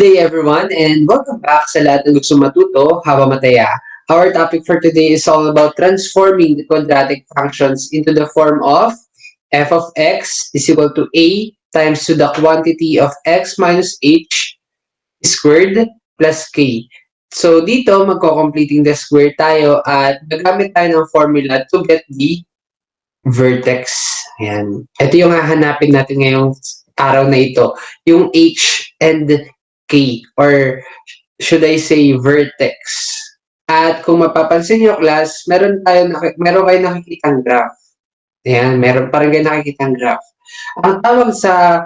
day everyone and welcome back sa lahat ng gusto matuto habang mataya. Our topic for today is all about transforming the quadratic functions into the form of f of x is equal to a times to the quantity of x minus h squared plus k. So dito magko-completing the square tayo at gagamit tayo ng formula to get the vertex. Ayan. Ito yung hahanapin natin ngayong araw na ito. Yung h and k or should I say vertex. At kung mapapansin nyo class, meron kayo nakikitang graph. Ayan, meron parang kayo nakikitang graph. Ang tawag sa,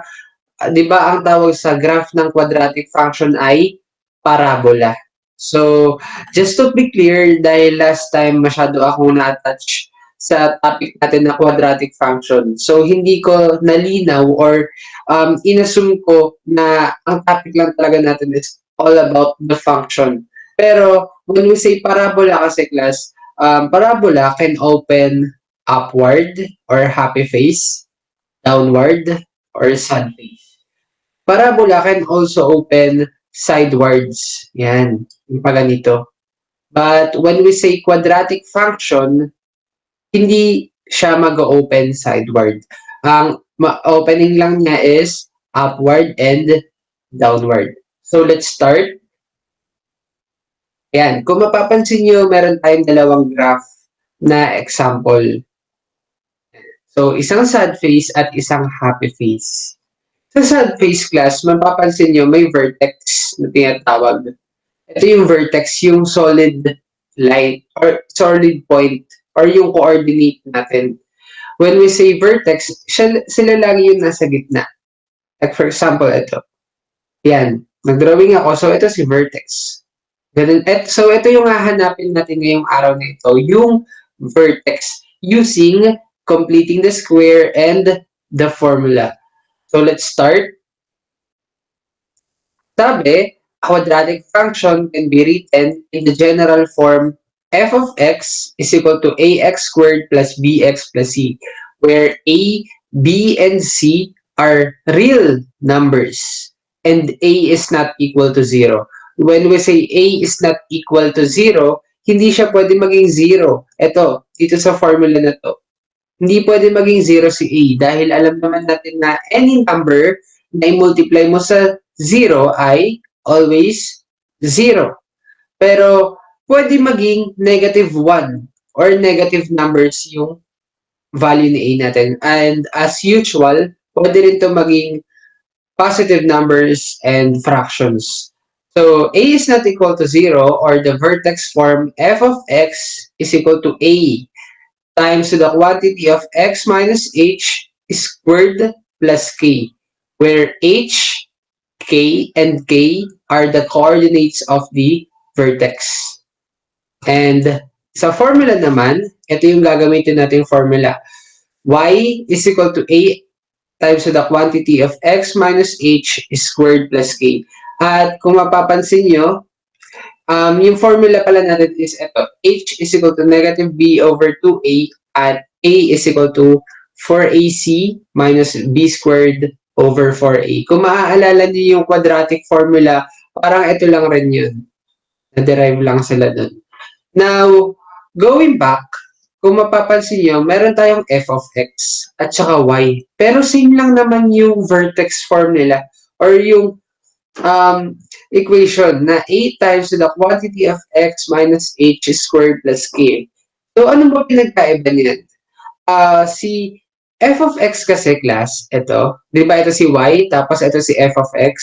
di ba, ang tawag sa graph ng quadratic function ay parabola. So, just to be clear, dahil last time masyado ako na-attach sa topic natin na quadratic function. So, hindi ko nalinaw or inassume ko na ang topic lang talaga natin is all about the function. Pero, when we say parabola kasi class, parabola can open upward or happy face, downward, or sad face. Parabola can also open sidewards. Yan, yung pa ganito. But when we say quadratic function, hindi siya mag-open sideward. Ang opening lang niya is upward and downward. So let's start. Yan, kung mapapansin nyo, meron tayong dalawang graph na example. So, isang sad face at isang happy face. Sa sad face class, mapapansin nyo, may vertex na tinatawag. Ito yung vertex, yung solid line or solid point or yung coordinate natin. When we say vertex, sila lang yung nasa gitna. Like for example, ito. Yan, nag-drawing ako. So, ito si vertex. Ganun. So, ito yung hahanapin natin ngayong araw na ito, yung vertex using completing the square and the formula. So, let's start. Sabi, a quadratic function can be written in the general form f of x is equal to ax squared plus bx plus c, where a, b, and c are real numbers and a is not equal to 0. When we say a is not equal to 0, hindi siya pwede maging 0. Ito, dito sa formula na to. Hindi pwede maging 0 si a dahil alam naman natin na any number na i-multiply mo sa 0 ay always 0. Pero pwede maging negative 1 or negative numbers yung value ni a natin. And as usual, pwede rin to maging positive numbers and fractions. So, a is not equal to 0 or the vertex form f of x is equal to a times to the quantity of x minus h squared plus k, where h, k, and k are the coordinates of the vertex. And sa formula naman, ito yung gagamitin nating formula. Y is equal to a times to the quantity of x minus h squared plus k. At kung mapapansin nyo, yung formula pala natin is ito. H is equal to negative b over 2a at a is equal to 4ac minus b squared over 4a. Kung maaalala niyo yung quadratic formula, parang ito lang rin yun. Na-derive lang sila dun. Now, going back, kung mapapansin nyo, meron tayong f of x at saka y. Pero same lang naman yung vertex form nila or yung equation na a times to the quantity of x minus h squared plus k. So, ano ba pinagkaiba niyan? Si f of x kasi class, ito. Di ba ito si y, tapos ito si f of x.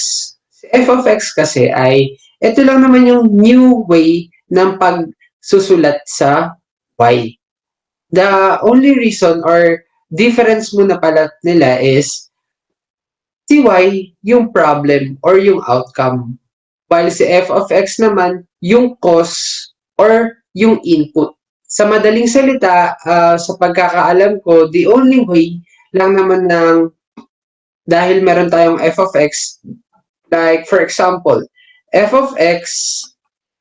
Si f of x kasi ay, ito lang naman yung new way ng pagsusulat sa y. The only reason or difference muna pala nila is si y yung problem or yung outcome. While si f of x naman yung cause or yung input. Sa madaling salita, sa pagkakaalam ko, the only way lang naman ng dahil meron tayong f of x, like for example, f of x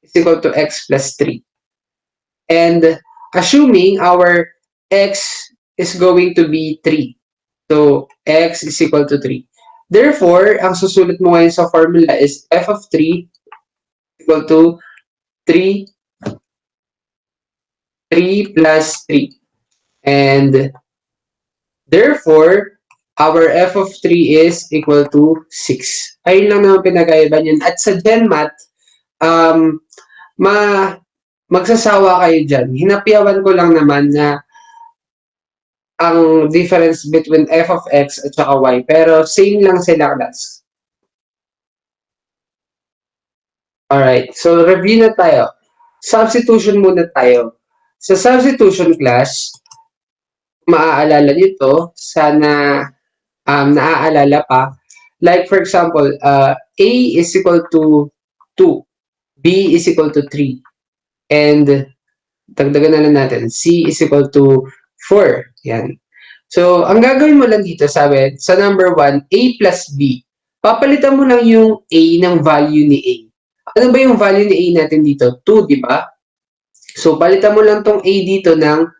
is equal to x plus 3. And assuming our x is going to be 3. So, x is equal to 3. Therefore, ang susulat mo ngayon sa formula is f of 3 equal to 3, 3 plus 3. And therefore, our f of 3 is equal to 6. Ayun lang naman pinag-aiba niyan. At sa GenMath, um, ma magsasawa kayo dyan. Hinapyawan ko lang naman na ang difference between f of x at saka y. Pero same lang sila class. Alright, so review na tayo. Substitution muna tayo. Sa substitution class, maaalala nyo to, sana naaalala pa. Like for example, A is equal to 2, B is equal to 3, and dagdagan na lang natin, C is equal to 4. Yan. So, ang gagawin mo lang dito, sabi, sa number 1, A plus B. Papalitan mo lang yung A ng value ni A. Ano ba yung value ni A natin dito? 2, di ba? So, palitan mo lang tong A dito ng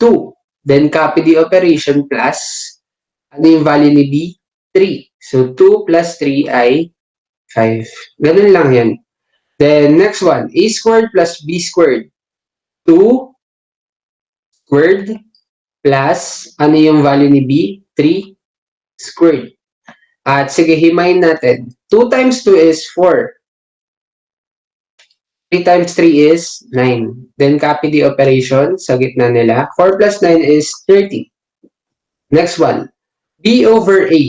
2. Then, copy the operation plus, ano yung value ni B? 3. So, 2 plus 3 ay 5. Ganun lang yan. Then, next one, A squared plus B squared. 2 squared plus, ano yung value ni B? 3 squared. At sige, himayin natin. 2 times 2 is 4. 3 times 3 is 9. Then copy the operation sa gitna nila. 4 plus 9 is 30. Next one. B over A.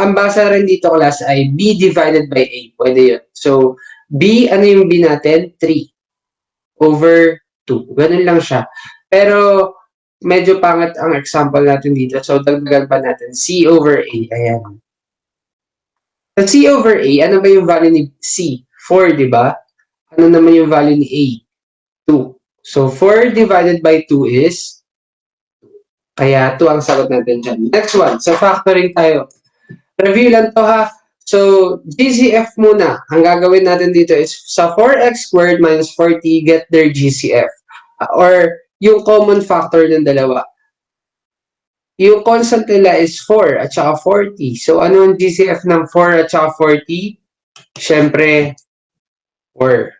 Ang basa rin dito class ay B divided by A. Pwede yun. So, B, ano yung B natin? 3 over 2. Ganun lang siya. Pero, medyo pangat ang example natin dito. So, dagdagan pa natin. C over A. Ayan. Sa C over A, ano ba yung value ni C? 4, di ba? Ano naman yung value ni A? 2. So, 4 divided by 2 is, kaya 2 ang sagot natin dyan. Next one, sa factoring tayo. Review lang to ha. So, GCF muna. Ang gagawin natin dito is, sa 4x squared minus 40, get their GCF. Or, yung common factor ng dalawa. Yung constant nila is 4 at saka 40. So, ano ang GCF ng 4 at saka 40? Siyempre, 4.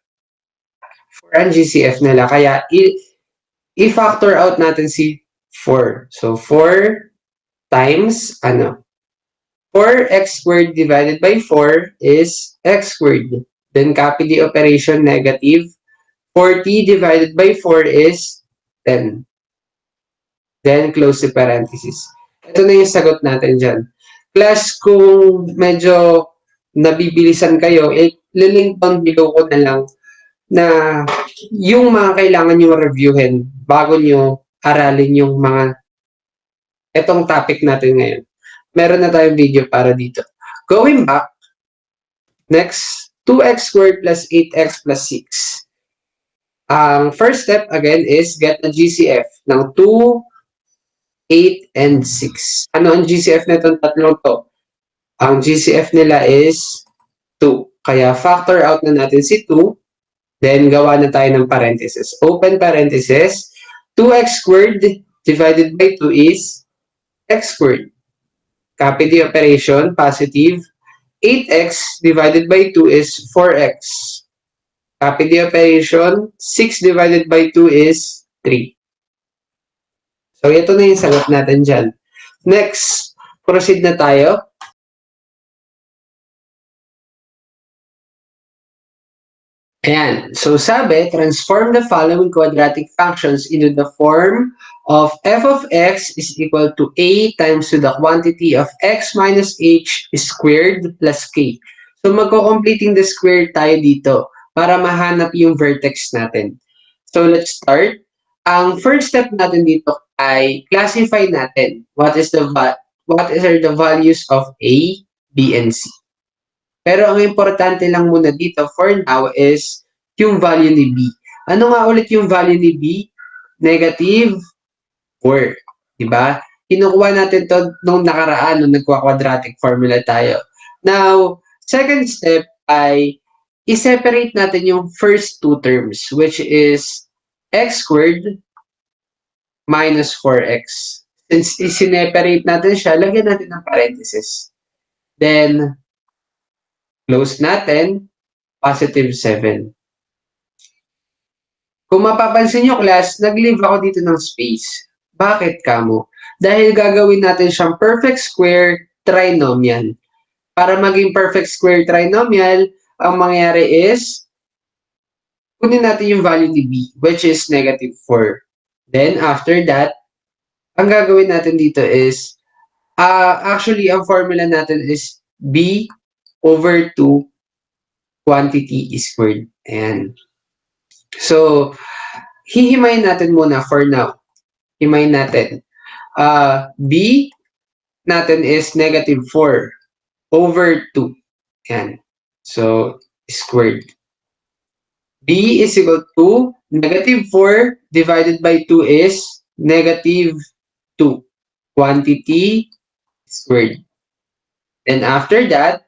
4 ang GCF nila. Kaya, i-factor out natin si 4. So, 4 times, 4x squared divided by 4 is x squared. Then, copy the operation negative. 40 divided by 4 is 10. Then, close the parenthesis. Ito na yung sagot natin dyan. Plus, kung medyo nabibilisan kayo, lilink down below ko na lang na yung mga kailangan nyo reviewin bago nyo aralin yung mga etong topic natin ngayon. Meron na tayong video para dito. Going back, next, 2x squared plus 8x plus 6. Ang first step, again, is get the GCF ng 2, 8, and 6. Ano ang GCF na itong tatlong to? Ang GCF nila is 2. Kaya factor out na natin si 2. Then, gawa na tayo ng parenthesis. Open parenthesis. 2x squared divided by 2 is x squared. Copy the operation, positive. 8x divided by 2 is 4x. Copy the operation, 6 divided by 2 is 3. So, ito na yung sagot natin dyan. Next, proceed na tayo. Ayan. So, sabi, transform the following quadratic functions into the form of f of x is equal to a times to the quantity of x minus h squared plus k. So, magko-completing the square tayo dito para mahanap yung vertex natin. So, let's start. Ang first step natin dito ay classify natin what are the values of a, b, and c. Pero ang importante lang muna dito for now is yung value ni b. Ano nga ulit yung value ni b? Negative 4. Diba? Kinukuha natin to nung nakaraan nung nagkwa-quadratic formula tayo. Now, second step ay i-separate natin yung first two terms which is x squared minus 4x. Since i-separate natin siya, lagyan natin ng parenthesis. Then, close natin, positive 7. Kung mapapansin nyo, class, nag-leave ako dito ng space. Bakit kamo? Dahil gagawin natin siyang perfect square trinomial. Para maging perfect square trinomial, ang mangyayari is, kunin natin yung value ni b, which is negative 4. Then, after that, ang gagawin natin dito is, actually, ang formula natin is b over 2 quantity squared. Ayan. So, hihimayin natin muna for now. Himayin natin. B natin is negative 4 over 2. Ayan. So, squared. B is equal to negative 4 divided by 2 is negative 2. Quantity squared. And after that,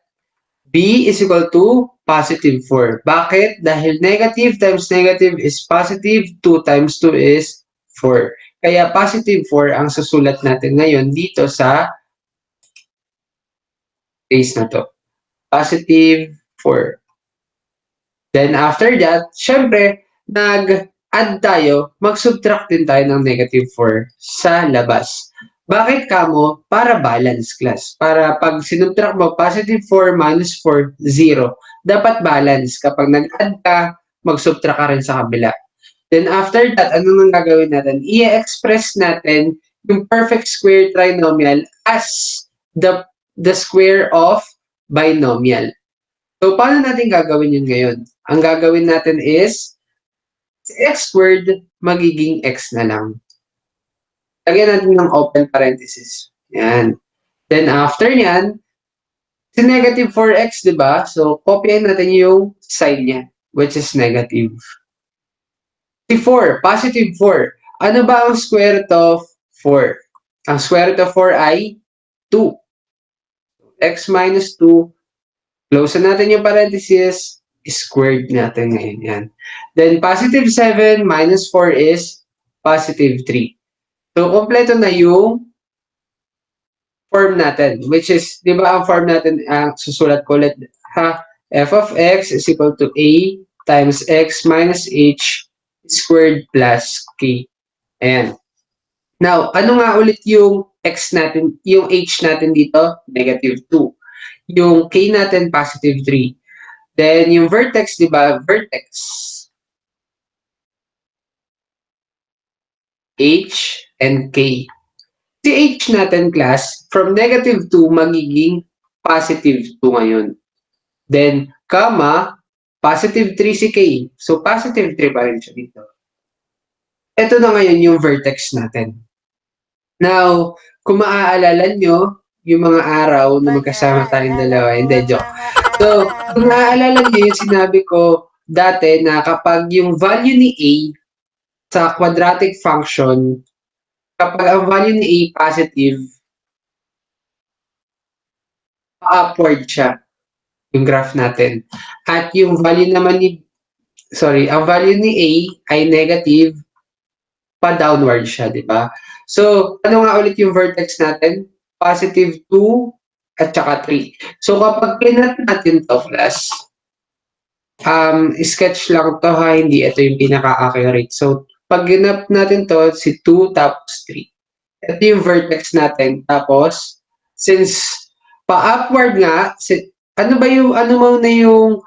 B is equal to positive 4. Bakit? Dahil negative times negative is positive, 2 times 2 is 4. Kaya positive 4 ang susulat natin ngayon dito sa case na to. Positive 4. Then after that, syempre, nag-add tayo, mag-subtract din tayo ng negative 4 sa labas. Bakit kamo? Para balance, class. Para pag sinubtract mo, positive 4 minus 4, 0. Dapat balance. Kapag nag-add ka, mag-subtract ka rin sa kabila. Then after that, ano nang gagawin natin? I-express natin yung perfect square trinomial as the square of binomial. So, paano natin gagawin yun ngayon? Ang gagawin natin is, x squared, magiging x na lang. Lagyan natin ng open parenthesis. Yan. Then, after nyan, si negative 4x, di ba? So, copyin natin yung sign niya, which is negative. Si 4, positive 4. Ano ba ang square root of 4? Ang square root of 4 ay 2. X minus 2. Close natin yung parenthesis. Squared natin ngayon. Yan. Then, positive 7 minus 4 is positive 3. So, kompleto na yung form natin, which is, di ba ang form natin, susulat ko ulit, f of x is equal to a times x minus h squared plus k. Ayan. Now, ano nga ulit yung x natin, yung h natin dito? Negative 2. Yung k natin, positive 3. Then, yung vertex, di ba? Vertex. H and k. Si h natin, class, from negative 2, magiging positive 2 ngayon. Then, comma, positive 3 si k. So, positive 3 pa rin siya dito. Ito na ngayon yung vertex natin. Now, kung maaalala nyo, yung mga araw na magkasama tayong dalawa, hindi, joke. So, kung naaalala nyo yung sinabi ko dati na kapag yung value ni A sa quadratic function, kapag ang value ni A positive, upward siya yung graph natin. At yung value naman ang value ni A ay negative, pa-downward siya, di ba? So, ano nga ulit yung vertex natin? Positive 2 at saka 3. So, kapag pinat natin to, class, sketch lang to ha, hindi ito yung pinaka-accurate. So, pag ginap natin to, si 2 tapos 3. Ito yung vertex natin. Tapos, since pa-upward nga, ano mo na yung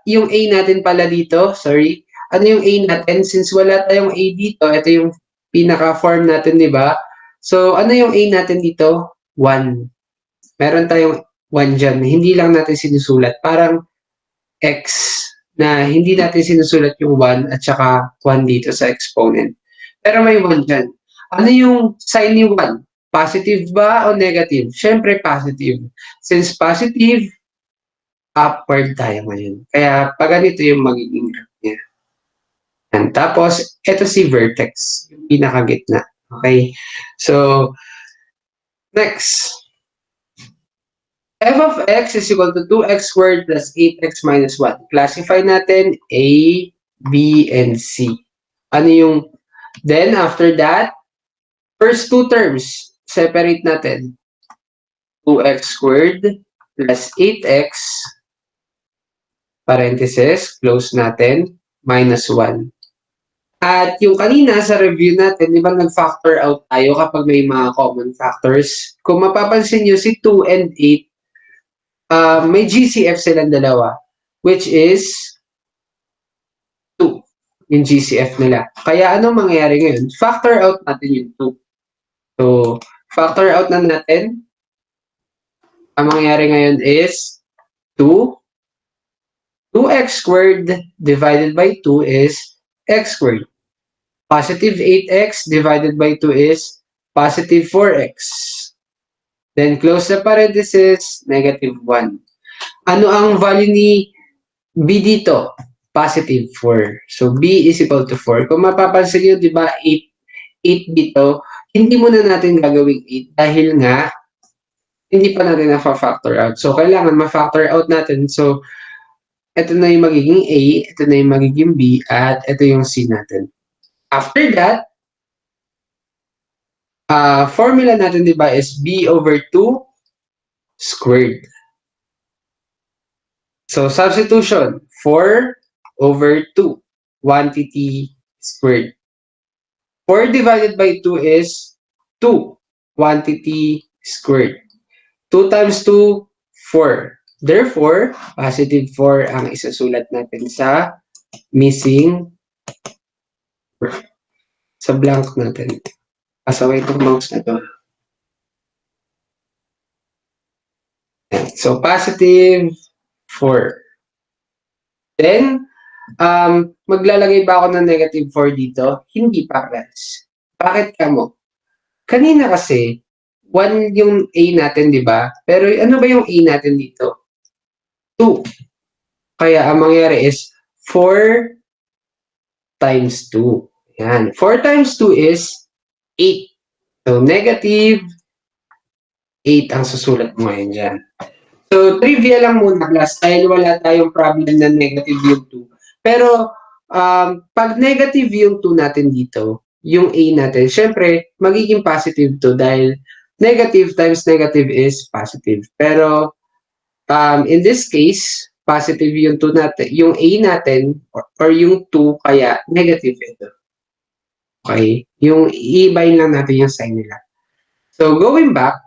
A natin pala dito? Sorry. Ano yung A natin? Since wala tayong A dito, ito yung pinaka-form natin, di ba? So, ano yung A natin dito? 1. Meron tayong 1 dyan. Hindi lang natin sinusulat. Parang x na hindi natin sinusulat yung 1 at saka 1 dito sa exponent. Pero may 1 dyan. Ano yung sign ni 1? Positive ba o negative? Siyempre positive. Since positive, upward tayo ngayon. Kaya pag ganito yung magiging graph niya. And tapos, ito si vertex, yung pinakagitna. Okay? So, next. f of x is equal to 2x squared plus 8x minus 1. Classify natin A, B, and C. Ano yung, then after that, first two terms, separate natin. 2x squared plus 8x, parenthesis, close natin, minus 1. At yung kanina sa review natin, di ba nag-factor out tayo kapag may mga common factors? Kung mapapansin nyo, si 2 and 8, may GCF silang dalawa, which is 2, yung GCF nila. Kaya anong mangyayari ngayon? Factor out natin yung 2. So, factor out na natin. Ang mangyayari ngayon is 2. 2x squared divided by 2 is x squared. Positive 8x divided by 2 is positive 4x. Then close the parenthesis, negative 1. Ano ang value ni b dito? Positive 4. So b is equal to 4. Kung mapapansin nyo, di ba 8 dito, hindi muna natin gagawing 8 dahil nga hindi pa natin na-factor out. So kailangan ma-factor out natin. So ito na yung magiging A, ito na yung magiging B, at ito yung C natin. After that, formula natin, di ba, is B over 2 squared. So, substitution, 4 over 2, 1tt squared. 4 divided by 2 is 2, 1tt squared. 2 times 2, 4. Therefore, positive 4 ang isasulat natin sa missing sa blank natin. Pasaway itong mouse na to. So, positive 4. Then, maglalagay ba ako ng negative 4 dito? Hindi pa, guys. Bakit ka mo? Kanina kasi, 1 yung A natin, di ba? Pero ano ba yung A natin dito? 2. Kaya ang mangyayari is 4 times 2. Yan. 4 times 2 is 8. So, negative 8 ang susulat mo ngayon dyan. So, trivia lang muna, class, dahil wala tayong problem na negative yung 2. Pero, pag negative yung 2 natin dito, yung A natin, syempre, magiging positive to dahil negative times negative is positive. Pero, in this case, positive yung 2 natin, yung A natin, or yung 2, kaya negative ito. Okay? Yung i-bind lang natin yung sign nila. So, going back,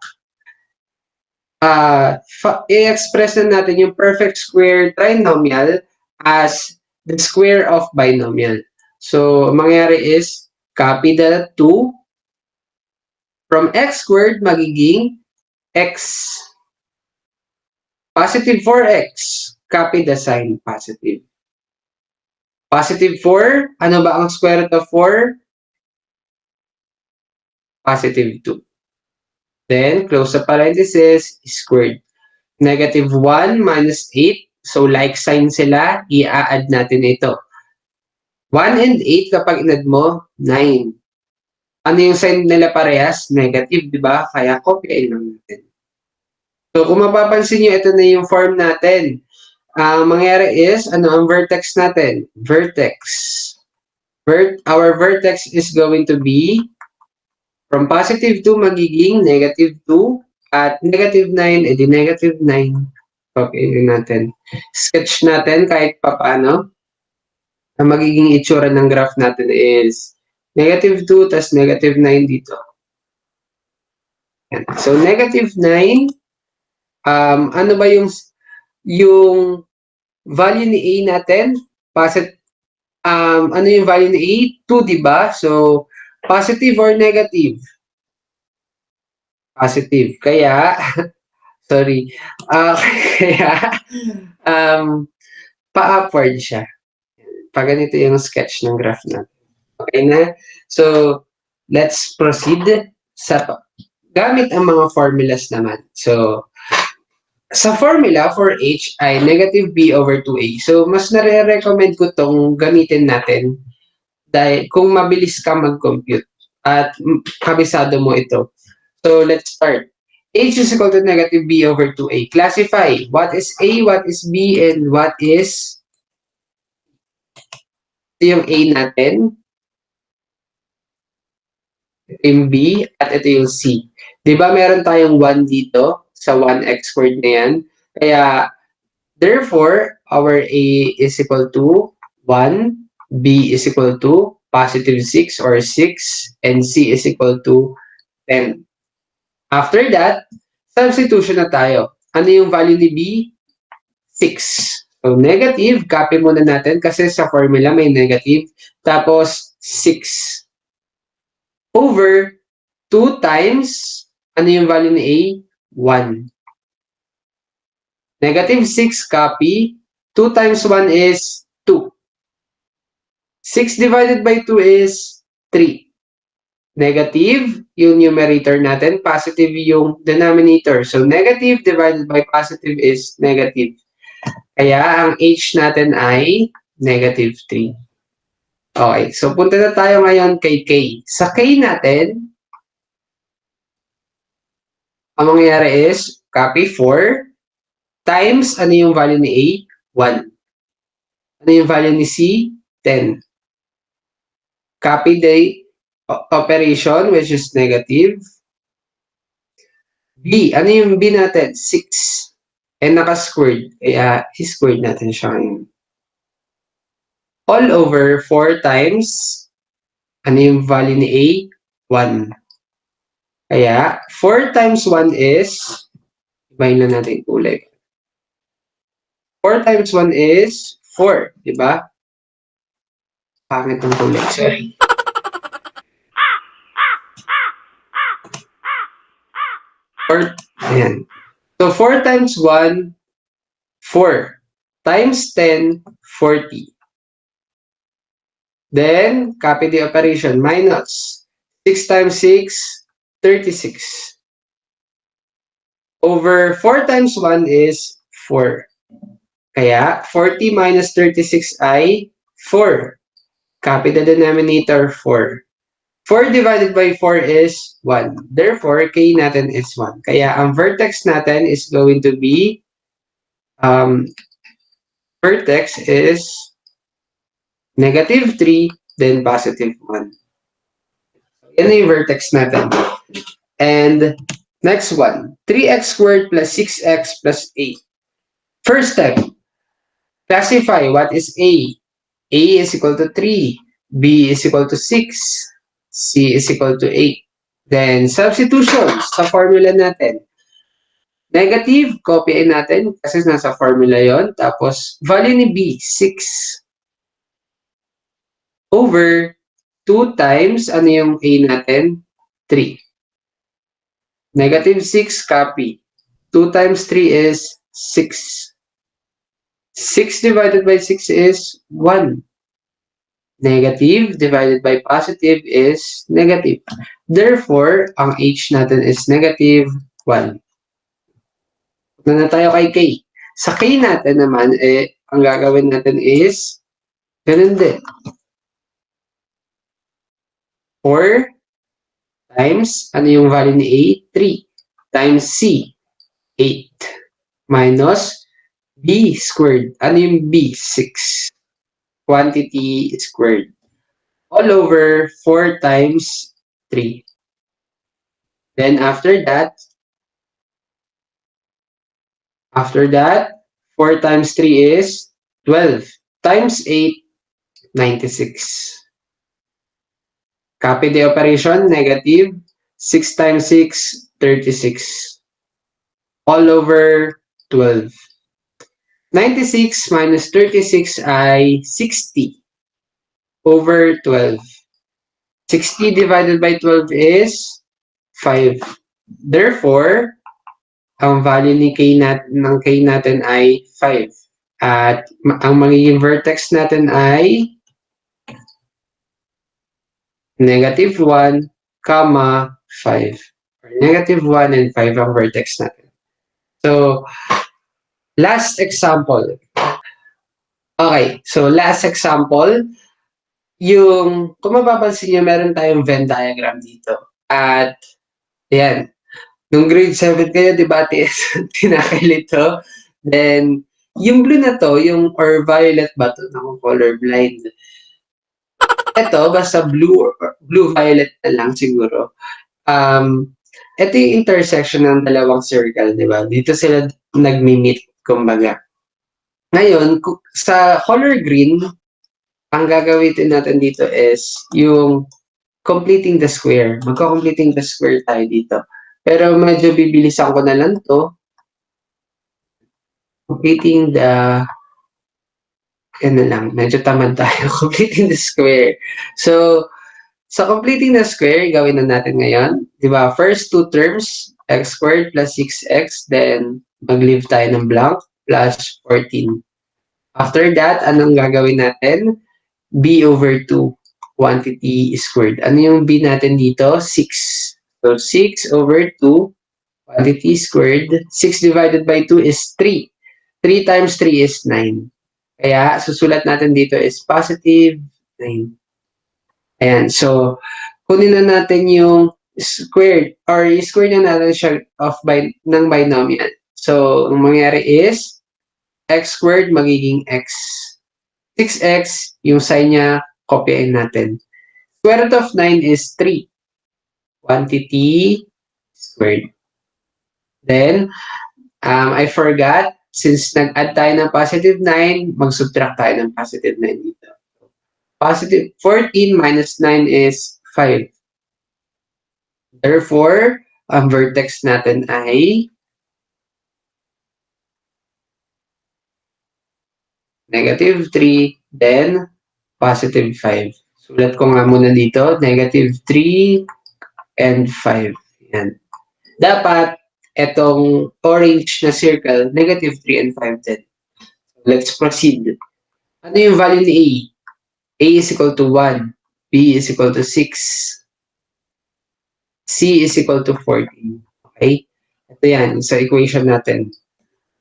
i-express na natin yung perfect square trinomial as the square of binomial. So, mangyayari is, copy the 2. From x squared, magiging x. Positive 4x. Copy the sign, positive. Positive 4, ano ba ang square root of 4? Positive 2. Then, close the parenthesis, squared. Negative 1 minus 8. So, like sign sila, i-add natin ito. 1 and 8, kapag inad mo, 9. Ano yung sign nila parehas? Negative, di ba? Kaya copyain lang natin. So, kung mapapansin nyo, ito na yung form natin. Ang mangyayari is, ano ang vertex natin? Vertex. Our vertex is going to be from positive 2 magiging negative 2 at negative 9, edi negative 9. Okay, natin. Sketch natin kahit papaano. Ang magiging itsura ng graph natin is negative 2 tas negative 9 dito. Yan. So, negative 9, ano ba yung value ni A natin? Ano yung value ni A? 2, di ba? So, positive or negative? Positive. Kaya, sorry. Kaya, pa-upward siya. Pag ganito yung sketch ng graph natin. Okay na? So, let's proceed sa gamit ang mga formulas naman. So, sa formula for H ay negative B over 2A. So, mas nare-recommend ko tong gamitin natin dahil kung mabilis ka mag-compute at kabisado mo ito. So, let's start. H is equal to negative B over 2A. Classify. What is A, what is B, and what is ito yung A natin. Ito yung B, at ito yung C. Di ba meron tayong 1 dito sa 1x squared na yan? Kaya, therefore, our A is equal to 1, B is equal to positive 6 or 6, and C is equal to 10. After that, substitution na tayo. Ano yung value ni B? 6. So, negative, copy muna natin kasi sa formula may negative. Tapos, 6 over 2 times, ano yung value ni A? 1. Negative 6 copy. 2 times 1 is 2. 6 divided by 2 is 3. Negative yung numerator natin, positive yung denominator. So, negative divided by positive is negative. Kaya, ang H natin ay negative 3. Okay, so punta na tayo ngayon kay K. Sa K natin, ang mangyayari is, copy 4 times, ano yung value ni A? 1. Ano yung value ni C? 10. Copy the operation, which is negative. B, ano yung B natin? 6. And naka-squared. Kaya, i-squared natin siya ngayon. All over 4 times, ano yung value ni A? 1. Kaya, 4 times 1 is, ibahin na natin kulay. 4 times 1 is 4, di ba? Pangit ang kulay, sorry. 4, ayan. So, 4 times 1, 4. Times 10, 40. Then, copy the operation. Minus 6 times 6, 36. Over 4 times 1 is 4. Kaya, 40 minus 36 ay 4. Copy the denominator, 4. 4 divided by 4 is 1. Therefore, K natin is 1. Kaya, ang vertex natin is going to be, vertex is negative 3, then positive 1. Yan na yung vertex natin. And, next one, 3x squared plus 6x plus 8. First step, classify what is A. A is equal to 3. B is equal to 6. C is equal to 8. Then, substitution sa formula natin. Negative, copyin natin kasi nasa formula yon. Tapos, value ni B, 6. Over 2 times, ano yung A natin? 3. Negative 6, copy. 2 times 3 is 6. 6 divided by 6 is 1. Negative divided by positive is negative. Therefore, ang H natin is negative 1. Punta na tayo kay K. Sa K natin naman, ang gagawin natin is, ganun din. 4 times, ano yung value ni A? 3. Times C, 8. Minus B squared. Ano yung B? 6. Quantity squared. All over 4 times 3. Then after that, 4 times 3 is 12. Times 8, 96. Copy the operation, negative. 6 times 6, 36. All over 12. 96 minus 36 ay 60 over 12. 60 divided by 12 is 5. Therefore, ang value ni ng K natin ay 5. At ang magiging vertex natin ay negative 1, 5. Or negative 1 and 5 ang vertex natin. So, last example. Okay, so last example, yung, kung mapapansin nyo, meron tayong Venn diagram dito. At, yan, nung grade 7 kayo, di ba, tinakil ito? Then, yung blue na to, yung, or violet ba to? Naku, colorblind. Ito, basta blue-violet na lang siguro. Ito yung intersection ng dalawang circle, di ba? Dito sila nagmi-meet. kumbaga. Ngayon, sa color green, ang gagawin natin dito is yung completing the square. Magko-completing the square tayo dito. Pero medyo bibilisan ko na lang to. Completing the ano lang, medyo tamad tayo. Completing the square. So, sa completing the square, gawin na natin ngayon. Di ba? First two terms, x squared plus 6x, then mag-leave tayo ng blank, plus 14. After that, anong gagawin natin? B over 2, quantity squared. Ano yung B natin dito? 6. So, 6 over 2, quantity squared. 6 divided by 2 is 3. 3 times 3 is 9. Kaya, susulat natin dito is positive 9. Ayan, so, kunin na natin yung squared, or i-square na natin siya ng binomial. So, ang mangyari is, x squared magiging x. 6x, yung sign niya, kopyain natin. Square root of 9 is 3. Quantity squared. Then, I forgot, since nag-add tayo ng positive 9, mag-subtract tayo ng positive 9 dito. Positive 14 minus 9 is 5. Therefore, ang vertex natin ay negative 3, then positive 5. Sulat ko nga muna dito, negative 3 and 5. Yan. Dapat, itong orange na circle, negative 3 and 5 din. Let's proceed. Ano yung value ni A? A is equal to 1. B is equal to 6. C is equal to 14. Okay? Ito yan, sa equation natin.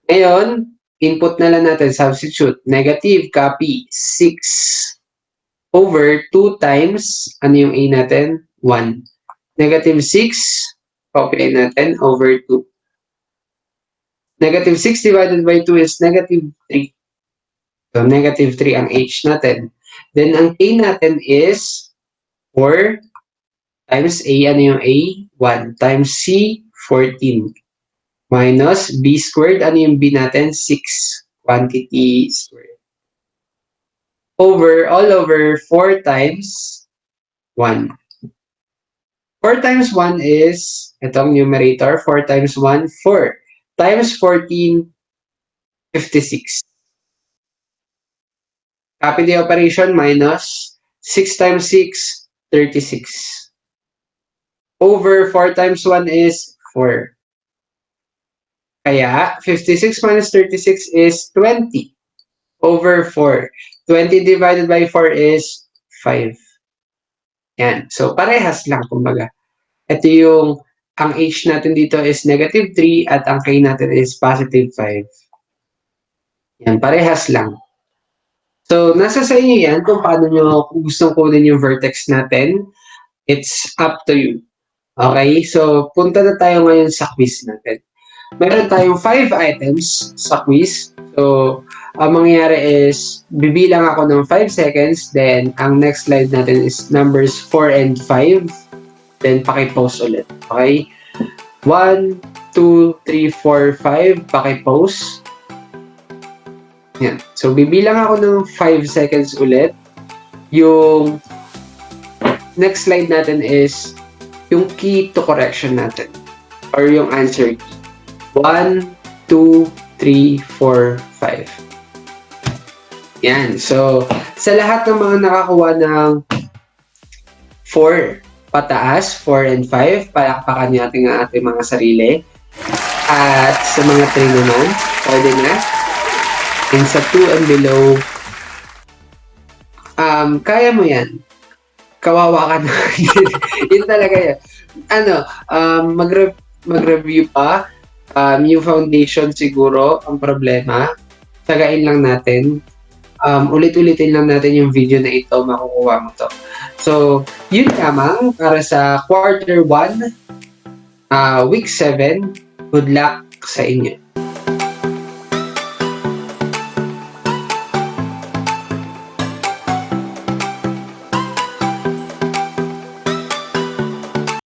Ngayon, input na lang natin, substitute. Negative, copy, 6 over 2 times, ano yung A natin? 1. Negative 6, copy natin, over 2. Negative 6 divided by 2 is negative 3. So, negative 3 ang H natin. Then, ang K natin is 4 times A, ano yung A? 1 times C, 14. Minus B squared, ano yung B natin? 6. Quantity squared. All over 4 times 1. 4 times 1 is, itong numerator, 4 times 1, 4. Times 14, 56. Copy the operation, minus 6 times 6, 36. Over 4 times 1 is 4. Kaya, 56 minus 36 is 20. Over 4. 20 divided by 4 is 5. Yan. So, parehas lang, kumbaga. Ito yung, ang H natin dito is negative 3 at ang K natin is positive 5. Yan, parehas lang. So, nasa sa inyo yan kung paano nyo, kung gustong kunin yung vertex natin. It's up to you. Okay? So, punta na tayo ngayon sa quiz natin. Meron tayong 5 items sa quiz. So, ang mangyayari is, bibilang ako ng 5 seconds, then, ang next slide natin is numbers 4 and 5. Then, paki-post ulit. Okay? 1, 2, 3, 4, 5. Paki-post. Yan. So, bibilang ako ng 5 seconds ulit. Yung next slide natin is yung key to correction natin. Or yung answer key. 1, 2, 3, 4, 5. Yan. So, sa lahat ng mga nakakuha ng 4 pataas, 4 and 5, palakpakan natin ang ating mga sarili. At sa mga 3 naman, pwede na. And sa 2 and below, kaya mo yan. Kawawa ka na. Yun talaga yan. Mag-review pa. Yung foundation siguro, ang problema. Tagain lang natin. Ulit-ulitin lang natin yung video na ito, makukuha mo to. So, yun lamang para sa quarter 1, week 7. Good luck sa inyo.